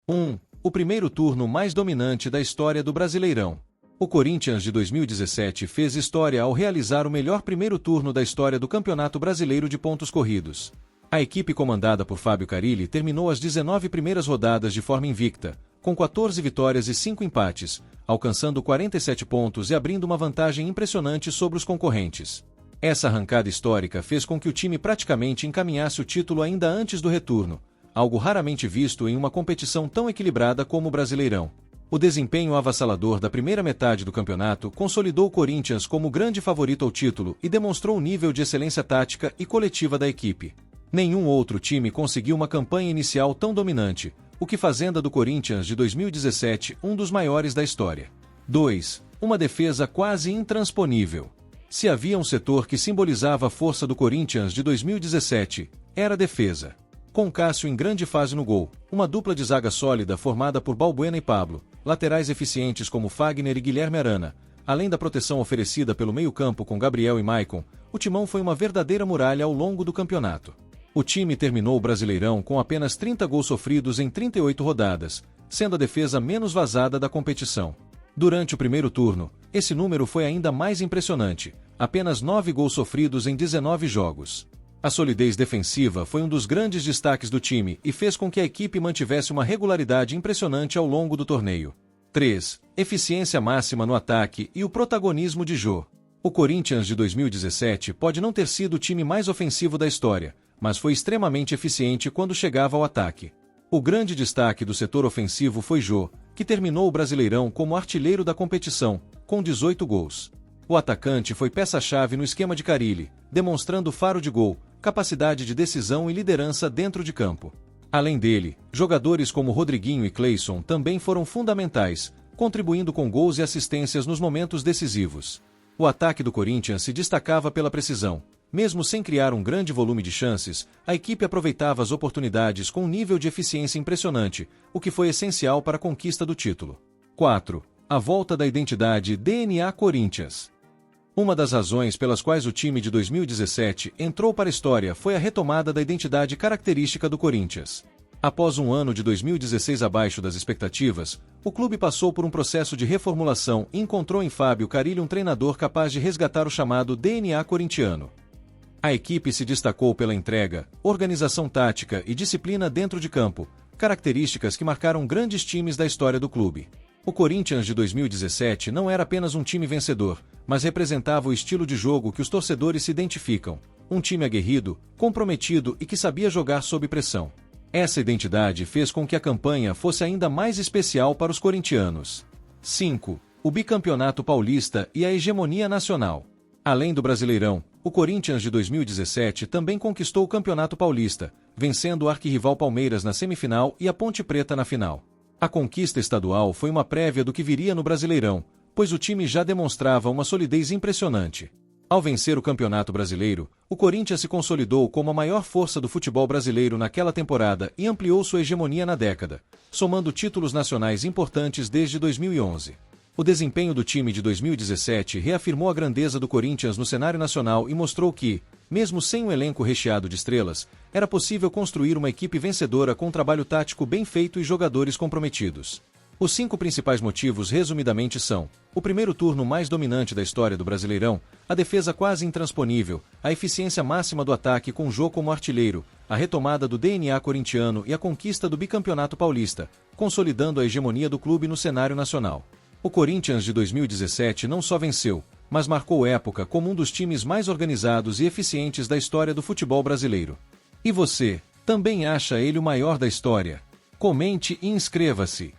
O primeiro turno mais dominante da história do Brasileirão. O Corinthians de 2017 fez história ao realizar o melhor primeiro turno da história do Campeonato Brasileiro de pontos corridos. A equipe comandada por Fábio Carille terminou as 19 primeiras rodadas de forma invicta, com 14 vitórias e 5 empates, alcançando 47 pontos e abrindo uma vantagem impressionante sobre os concorrentes. Essa arrancada histórica fez com que o time praticamente encaminhasse o título ainda antes do retorno, algo raramente visto em uma competição tão equilibrada como o Brasileirão. O desempenho avassalador da primeira metade do campeonato consolidou o Corinthians como grande favorito ao título e demonstrou o nível de excelência tática e coletiva da equipe. Nenhum outro time conseguiu uma campanha inicial tão dominante, o que fazendo do Corinthians de 2017 um dos maiores da história. 2. Uma defesa quase intransponível. Se havia um setor que simbolizava a força do Corinthians de 2017, era a defesa. Com Cássio em grande fase no gol, uma dupla de zaga sólida formada por Balbuena e Pablo, laterais eficientes como Fagner e Guilherme Arana, além da proteção oferecida pelo meio-campo com Gabriel e Maicon, o timão foi uma verdadeira muralha ao longo do campeonato. O time terminou o Brasileirão com apenas 30 gols sofridos em 38 rodadas, sendo a defesa menos vazada da competição. Durante o primeiro turno, esse número foi ainda mais impressionante, apenas 9 gols sofridos em 19 jogos. A solidez defensiva foi um dos grandes destaques do time e fez com que a equipe mantivesse uma regularidade impressionante ao longo do torneio. 3. Eficiência máxima no ataque e o protagonismo de Jô. O Corinthians de 2017 pode não ter sido o time mais ofensivo da história, mas foi extremamente eficiente quando chegava ao ataque. O grande destaque do setor ofensivo foi Jô, que terminou o Brasileirão como artilheiro da competição, com 18 gols. O atacante foi peça-chave no esquema de Carille, demonstrando faro de gol, capacidade de decisão e liderança dentro de campo. Além dele, jogadores como Rodriguinho e Cleison também foram fundamentais, contribuindo com gols e assistências nos momentos decisivos. O ataque do Corinthians se destacava pela precisão. Mesmo sem criar um grande volume de chances, a equipe aproveitava as oportunidades com um nível de eficiência impressionante, o que foi essencial para a conquista do título. 4. A volta da identidade DNA Corinthians. Uma das razões pelas quais o time de 2017 entrou para a história foi a retomada da identidade característica do Corinthians. Após um ano de 2016 abaixo das expectativas, o clube passou por um processo de reformulação e encontrou em Fábio Carille um treinador capaz de resgatar o chamado DNA corintiano. A equipe se destacou pela entrega, organização tática e disciplina dentro de campo, características que marcaram grandes times da história do clube. O Corinthians de 2017 não era apenas um time vencedor, mas representava o estilo de jogo que os torcedores se identificam, um time aguerrido, comprometido e que sabia jogar sob pressão. Essa identidade fez com que a campanha fosse ainda mais especial para os corintianos. 5. O bicampeonato paulista e a hegemonia nacional. Além do Brasileirão, o Corinthians de 2017 também conquistou o Campeonato Paulista, vencendo o arquirrival Palmeiras na semifinal e a Ponte Preta na final. A conquista estadual foi uma prévia do que viria no Brasileirão, pois o time já demonstrava uma solidez impressionante. Ao vencer o Campeonato Brasileiro, o Corinthians se consolidou como a maior força do futebol brasileiro naquela temporada e ampliou sua hegemonia na década, somando títulos nacionais importantes desde 2011. O desempenho do time de 2017 reafirmou a grandeza do Corinthians no cenário nacional e mostrou que, mesmo sem um elenco recheado de estrelas, era possível construir uma equipe vencedora com um trabalho tático bem feito e jogadores comprometidos. Os 5 principais motivos resumidamente são: o primeiro turno mais dominante da história do Brasileirão, a defesa quase intransponível, a eficiência máxima do ataque com Jô como artilheiro, a retomada do DNA corintiano e a conquista do bicampeonato paulista, consolidando a hegemonia do clube no cenário nacional. O Corinthians de 2017 não só venceu, mas marcou época como um dos times mais organizados e eficientes da história do futebol brasileiro. E você, também acha ele o maior da história? Comente e inscreva-se!